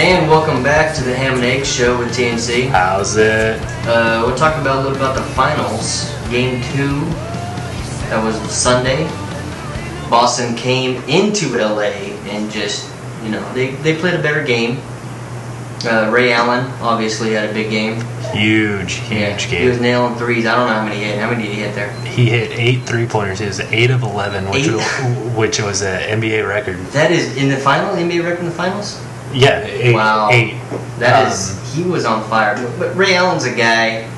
And welcome back to the Ham and Egg Show with TNC. How's it? We're talking about a little about the finals. Game 2, that was Sunday. Boston came into LA and just, they played a better game. Ray Allen obviously had a big game. Huge game. He was nailing threes. I don't know how many he hit. How many did he hit there? He hit 8 3-pointers. He was 8 of 11, which was an NBA record. That is in the final, NBA record in the finals? Yeah, 8. Wow. 8. He was on fire. But Ray Allen's a guy,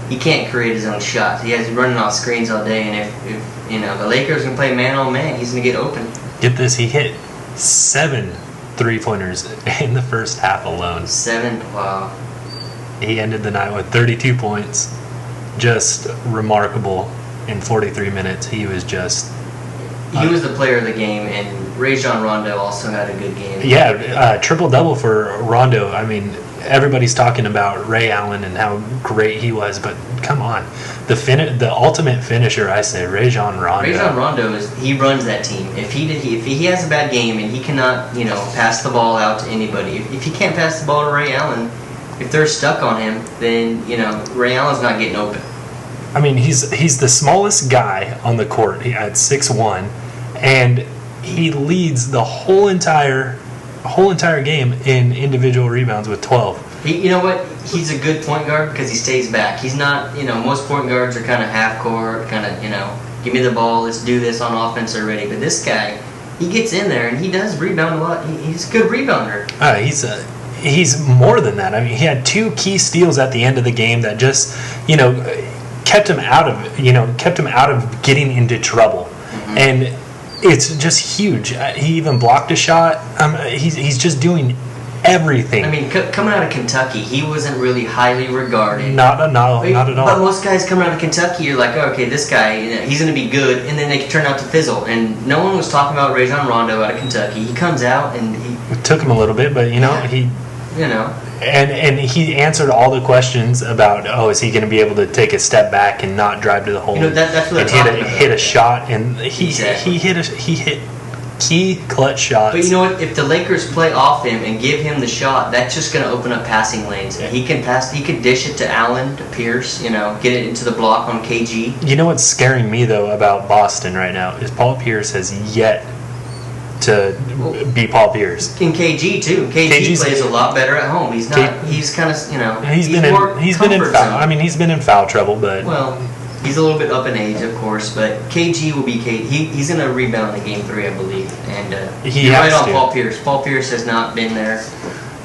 he can't create his own shots. He's running off screens all day, and if the Lakers can play man on man, he's going to get open. Get this, he hit 7 3-pointers in the first half alone. 7, wow. He ended the night with 32 points. Just remarkable. In 43 minutes, he was just... He was the player of the game, and Rajon Rondo also had a good game. Yeah, triple-double for Rondo. I mean, everybody's talking about Ray Allen and how great he was, but come on. The ultimate finisher, I say, Rajon Rondo. Rajon Rondo, he runs that team. If he has a bad game and he cannot, pass the ball out to anybody, if he can't pass the ball to Ray Allen, if they're stuck on him, then, Ray Allen's not getting open. I mean, he's the smallest guy on the court. He had 6'1", and he leads the whole entire game in individual rebounds with 12. You know what? He's a good point guard because he stays back. He's not, most point guards are kind of half court, kind of, give me the ball, let's do this on offense already. But this guy, he gets in there and he does rebound a lot. He's a good rebounder. He's more than that. I mean, he had 2 key steals at the end of the game that just, kept him out of getting into trouble. Mm-hmm. And it's just huge. He even blocked a shot. He's just doing everything. I mean, coming out of Kentucky, he wasn't really highly regarded. Not at all. But most guys coming out of Kentucky, you're like, oh, okay, this guy, he's going to be good, and then they turn out to fizzle. And no one was talking about Rajon Rondo out of Kentucky. He comes out and it took him a little bit, but he. And he answered all the questions about, is he going to be able to take a step back and not drive to the hole that's what and hit a shot, and he hit key clutch shots. But you know what? If the Lakers play off him and give him the shot, that's just going to open up passing lanes. He can pass. He could dish it to Allen, to Pierce. Get it into the block on KG. You know what's scaring me though about Boston right now is Paul Pierce has yet to be Paul Pierce. In KG too. KG plays a lot better at home. He's not. He's kind of He's been in foul. I mean, he's been in foul trouble, but he's a little bit up in age, of course. But KG will be He's going to rebound in Game 3, I believe. And you're right on Paul Pierce. Paul Pierce has not been there.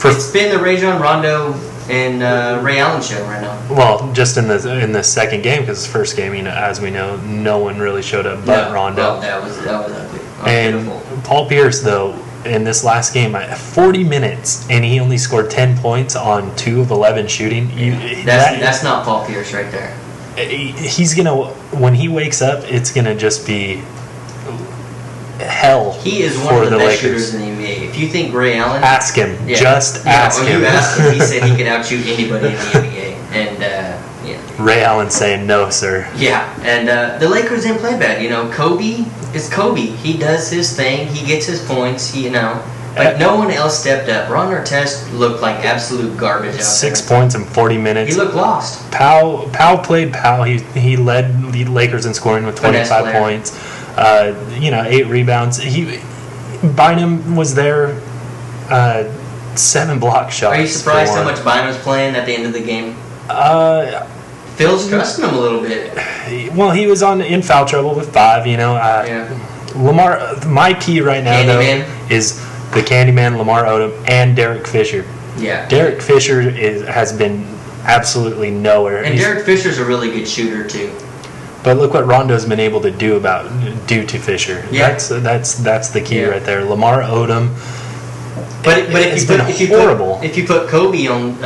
It's been the Rajon Rondo and Ray Allen show right now. Well, just in the second game, because the first game, as we know, no one really showed up but Rondo. Well, that was ugly. And beautiful. Paul Pierce, though, in this last game, 40 minutes, and he only scored 10 points on 2 of 11 shooting. That's not Paul Pierce right there. He's gonna, when he wakes up, it's gonna just be hell. He is one of the best shooters in the NBA. If you think Ray Allen, ask him. Ask him. You asked him. He said he could outshoot anybody in the NBA, and Ray Allen saying no, sir. Yeah, and the Lakers didn't play bad. Kobe is Kobe. He does his thing. He gets his points. But no one else stepped up. Ron Artest looked like absolute garbage out there. 6 points in 40 minutes. He looked lost. Powell played Powell. He led the Lakers in scoring with 25 points. 8 rebounds. Bynum was there. 7 block shots. Are you surprised how much Bynum's playing at the end of the game? Phil's trusting him a little bit. Well, he was in foul trouble with 5. Lamar. My key right now is the Candyman, Lamar Odom, and Derek Fisher. Yeah. Derek Fisher has been absolutely nowhere. And Derek Fisher's a really good shooter too. But look what Rondo's been able to do to Fisher. Yeah. That's the key right there. Lamar Odom. But if you put Kobe on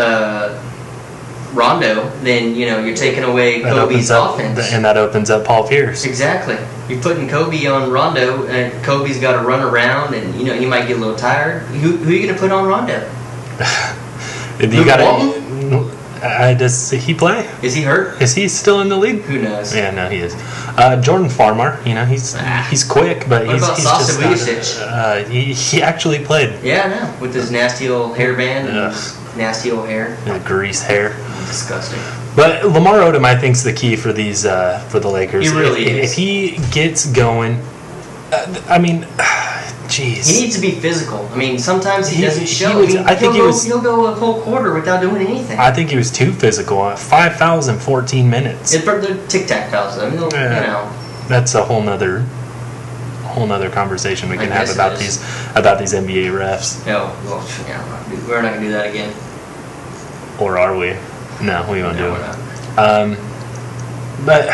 Rondo, then you're taking away Kobe's offense, and that opens up Paul Pierce. Exactly. You're putting Kobe on Rondo, and Kobe's got to run around, and he might get a little tired. Who are you going to put on Rondo? Does he play? Is he hurt? Is he still in the league? Who knows? Yeah, no, he is. Jordan Farmar, he's quick, but What he's about just Sasa Vujacic? he actually played. Yeah, I know. With his nasty old hairband and Ugh. his nasty old hair. The grease hair. Disgusting. But Lamar Odom, I think, is the key for these for the Lakers. He really is. If he gets going, I mean, jeez. He needs to be physical. I mean, sometimes he He- doesn't he show. was- I think he'll go a whole quarter without doing anything. I think he was too physical. 5 fouls in 14 minutes. It's for the tic tac fouls. I mean, Yeah. That's a whole nother conversation we I can have guess about it is. these NBA refs. No, well, yeah, we're not gonna do that again. Or are we? No, we won't No, do we're it. not. But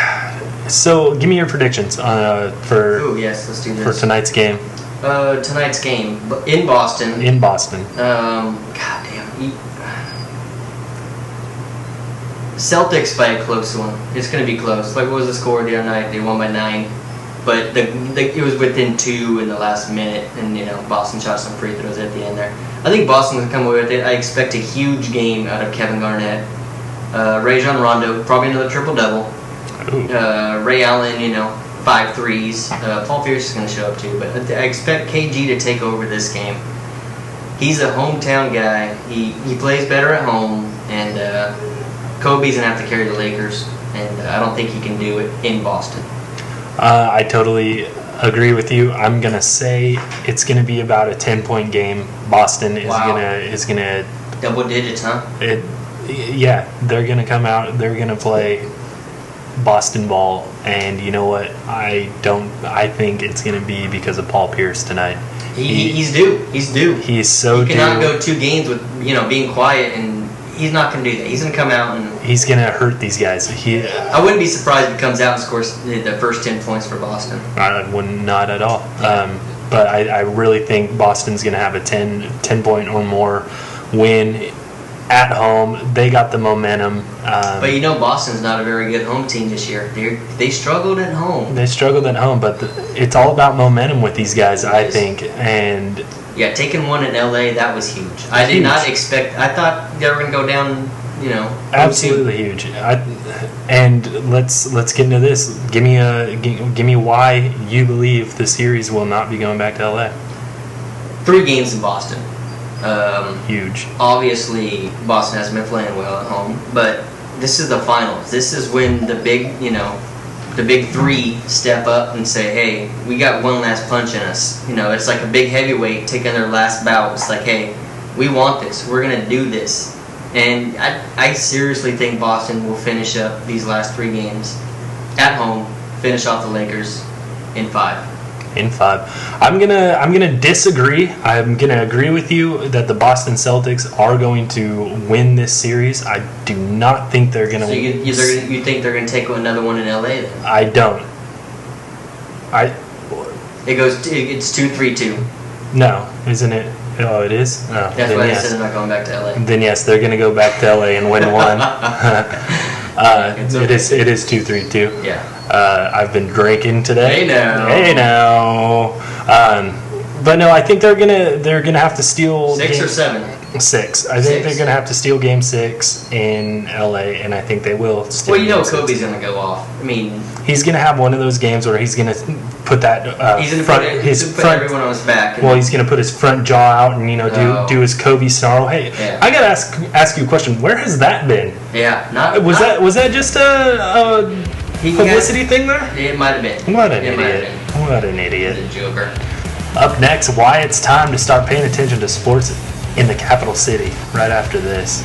so, give me your predictions for Ooh, yes, let's do for this. tonight's game Tonight's game in Boston. in Boston. God damn. Celtics by a close one. It's going to be close. Like, what was the score the other night? They won by 9. But it was within 2 in the last minute. And, Boston shot some free throws at the end there. I think Boston's going to come away with it. I expect a huge game out of Kevin Garnett. Rajon Rondo, probably another triple-double. Ooh. Ray Allen, 5 threes. Paul Pierce is going to show up too. But I expect KG to take over this game. He's a hometown guy. He plays better at home. And Kobe's going to have to carry the Lakers. And I don't think he can do it in Boston. I totally agree with you. I'm gonna say it's gonna be about a 10-point game. Boston is Wow. gonna Double digits, huh? yeah, they're gonna come out. They're gonna play Boston ball, and you know what? I think it's gonna be because of Paul Pierce tonight. He's due. He's due. He's so He cannot due. go 2 games with being quiet, and he's not going to do that. He's going to come out and. He's gonna hurt these guys. I wouldn't be surprised if he comes out and scores the first 10 points for Boston. I would not at all. But I really think Boston's going to have a 10 point or more win at home. They got the momentum. But Boston's not a very good home team this year. They struggled at home. They struggled at home, but it's all about momentum with these guys, I think. And Yeah, taking one in LA, that was huge. I did not expect. I thought they were going to go down. absolutely huge. And let's get into this. Give me why you believe the series will not be going back to LA. 3 games in Boston. Huge. Obviously, Boston hasn't been playing well at home, but this is the finals. This is when the big 3 step up and say, "Hey, we got one last punch in us." It's like a big heavyweight taking their last bout. It's like, "Hey, we want this. We're gonna do this." And I seriously think Boston will finish up these last 3 games at home, finish off the Lakers in 5. In 5. I'm gonna disagree. I'm gonna agree with you that the Boston Celtics are going to win this series. I do not think they're gonna So win. you think they're gonna take another one in LA then? I don't. It's 2-3-2. No, isn't it? Oh, it is? Oh, That's then why they yes. said they're not going back to LA. Then yes, they're going to go back to LA and win one. It's okay. It is 2-3-2. Yeah. I've been drinking today. Hey now. But no, I think they're gonna have to steal 6 or 7. 6. I think they're gonna have to steal Game 6 in LA, and I think they will steal. Well, Game 6. Kobe's gonna go off. I mean, He's gonna have one of those games where he's gonna put that he's gonna front put everyone on his back. Well, he's gonna put his front jaw out and Oh. do his Kobe snarl. Hey, Yeah. I gotta ask you a question. Where has that been? Yeah, not Was that just a he publicity thing there? It might have been. What an It might have idiot! been. What an idiot! The Joker. Up next, why it's time to start paying attention to sports in the capital city. Right after this.